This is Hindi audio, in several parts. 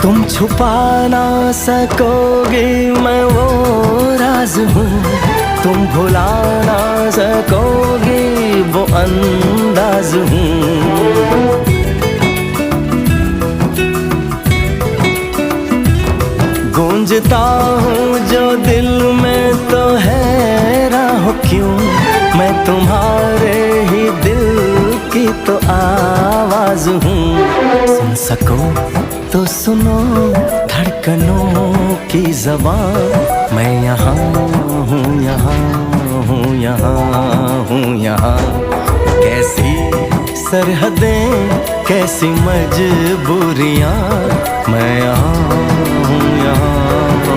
तुम छुपा ना सकोगे मैं वो राज हूँ, तुम भुला ना सकोगे वो अंदाज हूँ। गूंजता हूँ जो दिल में तो हैरान हो क्यों, मैं तुम्हारे ही दिल की तो आवाज हूँ। सुन सको तो सुनो धड़कनों की ज़बान, मैं यहाँ हूँ, यहाँ हूँ, यहाँ हूँ, यहाँ। कैसी सरहदें कैसी मजबूरियाँ, मैं यहाँ हूँ, यहाँ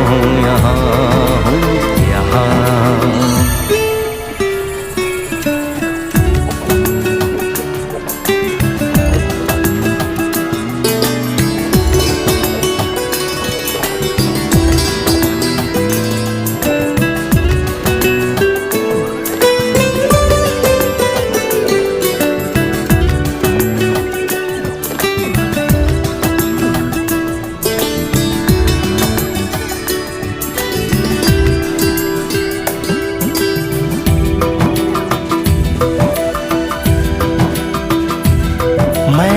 हूँ, यहाँ हूँ, यहाँ। मैं